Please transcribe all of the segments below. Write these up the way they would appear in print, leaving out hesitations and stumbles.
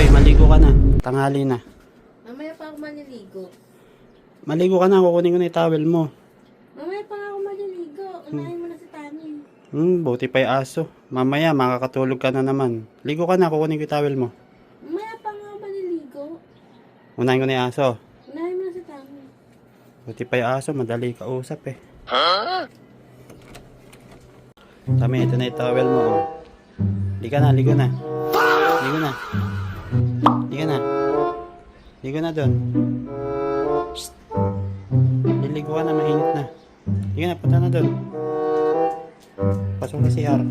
Uy, maligo ka na. Tanghali na. Mamaya pa ako maliligo. Maligo ka na, kukunin ko na yung towel mo. Mamaya pa ako maliligo. Unahin mo na si Tani. Buti pa yung aso. Mamaya, makakatulog ka na naman. Ligo ka na, kukunin ko yung towel mo. Mamaya pa nga ako maliligo. Unahin ko na yung aso. Unahin mo na si Tani. Buti pa yung aso, madali kausap eh. Tami, ito na yung towel mo. Oh. Liga na, ligo na. Ligo na. Liga na. Ligo na doon. Liligo ka na, mainit na. Liga na, punta na doon. Pasok na si CR.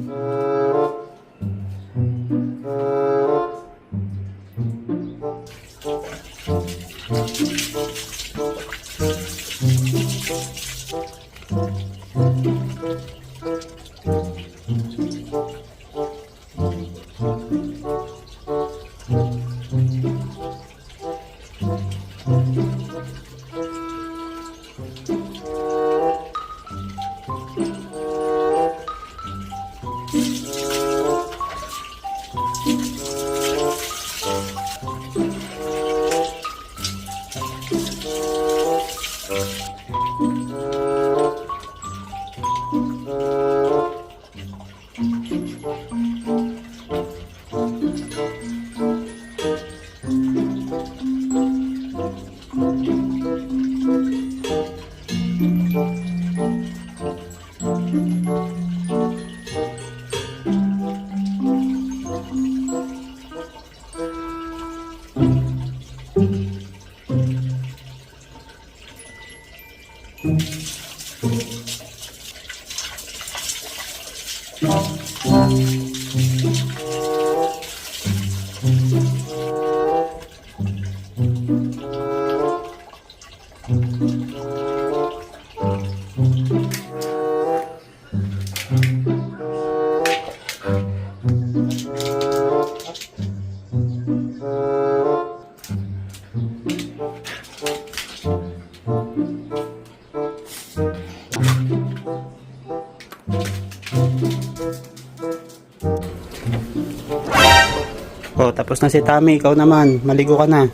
Oh, tapos na si Tami. Ikaw naman. Maligo ka na.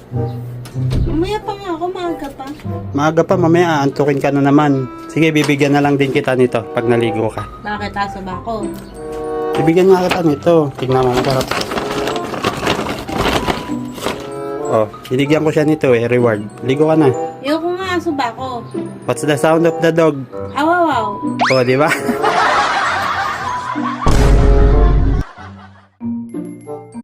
Mamaya pa nga ako, maaga pa. Maaga pa, mamaya aantukin ka na naman. Sige, bibigyan na lang din kita nito pag naligo ka. Bakit aso ba ako? Bibigyan nga kita nito. Tingnan mo, masarap. Oh, binigyan ko siya nito eh, reward. Ligo ka na. Ayoko nga, aso ba ako? What's the sound of the dog? Awaw. Oh, di ba?